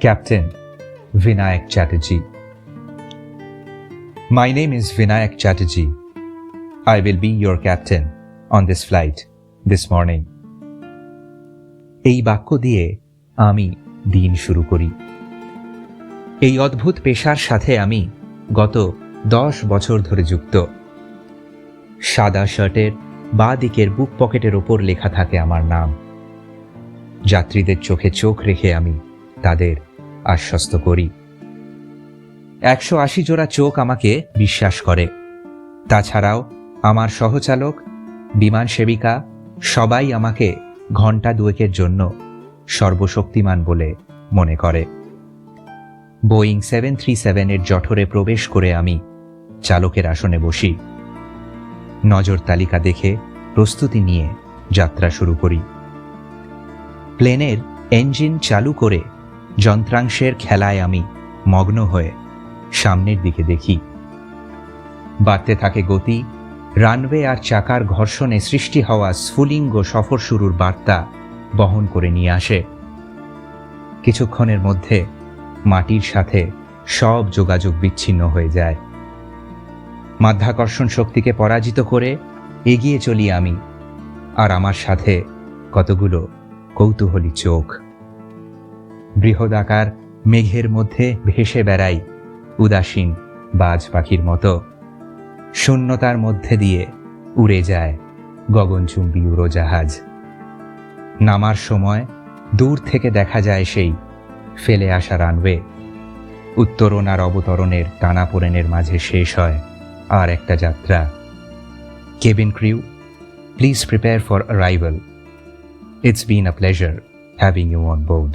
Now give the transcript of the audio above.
Captain Vinayak Chatterjee. My name is Vinayak Chatterjee. I will be your captain on this flight this morning. এই বাক্য দিয়ে আমি দিন শুরু করি। এই অদ্ভুত পেশার সাথে আমি গত 10 বছর ধরে যুক্ত। সাদা শার্টের বাঁ দিকের বুক পকেটের ওপর লেখা থাকে আমার নাম। যাত্রীদের চোখে চোখ রেখে আমি তাদের আশ্বস্ত করি। 180 জোড়া চোখ আমাকে বিশ্বাস করে। তাছাড়াও আমার সহচালক, বিমান সেবিকা সবাই আমাকে ঘণ্টা দুয়েকের জন্য সর্বশক্তিমান বলে মনে করে। বোয়িং 737-এর জঠরে প্রবেশ করে আমি চালকের আসনে বসি। নজর তালিকা দেখে প্রস্তুতি নিয়ে যাত্রা শুরু করি। প্লেনের ইঞ্জিন চালু করে যন্ত্রাংশের খেলায় আমি মগ্ন হয়ে সামনের দিকে দেখি। বাড়তে থাকে গতি, রানওয়ে আর চাকার ঘর্ষণে সৃষ্টি হওয়া স্ফুলিঙ্গ সফর শুরুর বার্তা বহন করে নিয়ে আসে। কিছুক্ষণের মধ্যে মাটির সাথে সব যোগাযোগ বিচ্ছিন্ন হয়ে যায়। মাধ্যাকর্ষণ শক্তিকে পরাজিত করে এগিয়ে চলি আমি, আর আমার সাথে কতগুলো কৌতূহলী চোখ। বৃহদাকার মেঘের মধ্যে ভেসে বেড়াই উদাসীন বাজ পাখির মতো। শূন্যতার মধ্যে দিয়ে উড়ে যায় গগনচুম্বী উড়োজাহাজ। নামার সময় দূর থেকে দেখা যায় সেই ফেলে আসা রানওয়ে। উত্তরণ আর অবতরণের টানাপোড়েনের মাঝে শেষ হয় আর একটা যাত্রা। Cabin crew, please prepare for arrival. It's been a pleasure having you on board.